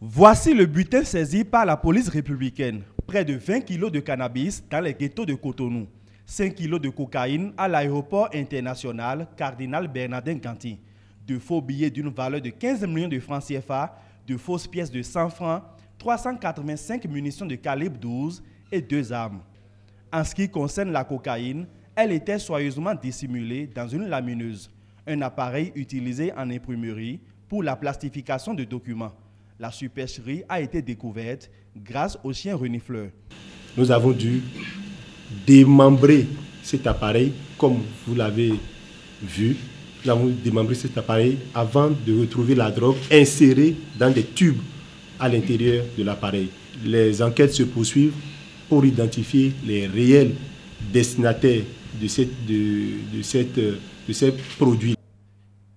Voici le butin saisi par la police républicaine. Près de 20 kilos de cannabis dans les ghettos de Cotonou. 5 kilos de cocaïne à l'aéroport international Cardinal Bernardin Ganti. De faux billets d'une valeur de 15 millions de francs CFA, de fausses pièces de 100 francs, 385 munitions de calibre 12 et 2 armes. En ce qui concerne la cocaïne, elle était soigneusement dissimulée dans une lamineuse, un appareil utilisé en imprimerie pour la plastification de documents. La supercherie a été découverte grâce au chien renifleur. Nous avons dû démembrer cet appareil, comme vous l'avez vu. Nous avons démembré cet appareil avant de retrouver la drogue insérée dans des tubes à l'intérieur de l'appareil. Les enquêtes se poursuivent pour identifier les réels destinataires de ces produits.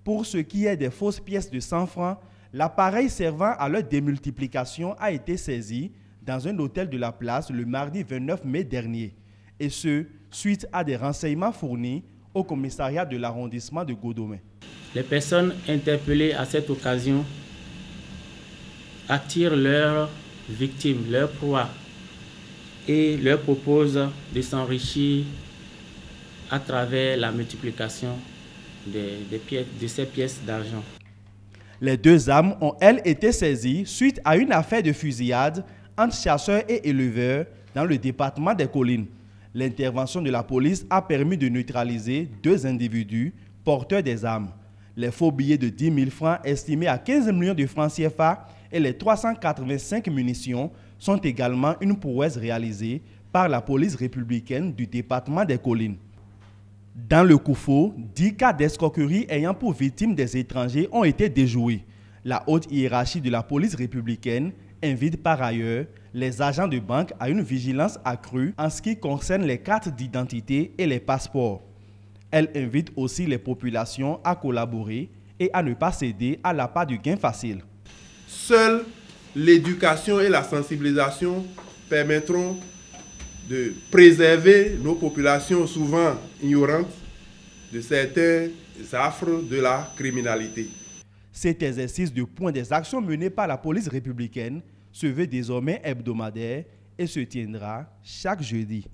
Pour ce qui est des fausses pièces de 100 francs, l'appareil servant à leur démultiplication a été saisi dans un hôtel de la place le mardi 29 mai dernier. Et ce, suite à des renseignements fournis au commissariat de l'arrondissement de Godomé. Les personnes interpellées à cette occasion attirent leurs victimes, leurs proies, et leur proposent de s'enrichir à travers la multiplication de ces pièces d'argent. Les 2 armes ont, elles, été saisies suite à une affaire de fusillade entre chasseurs et éleveurs dans le département des Collines. L'intervention de la police a permis de neutraliser 2 individus porteurs des armes. Les faux billets de 10 000 francs estimés à 15 millions de francs CFA et les 385 munitions sont également une prouesse réalisée par la police républicaine du département des Collines. Dans le Koufo, 10 cas d'escroquerie ayant pour victimes des étrangers ont été déjoués. La haute hiérarchie de la police républicaine invite par ailleurs les agents de banque à une vigilance accrue en ce qui concerne les cartes d'identité et les passeports. Elle invite aussi les populations à collaborer et à ne pas céder à l'appât du gain facile. Seule l'éducation et la sensibilisation permettront de préserver nos populations souvent ignorantes de certains affres de la criminalité. Cet exercice de point des actions menées par la police républicaine se veut désormais hebdomadaire et se tiendra chaque jeudi.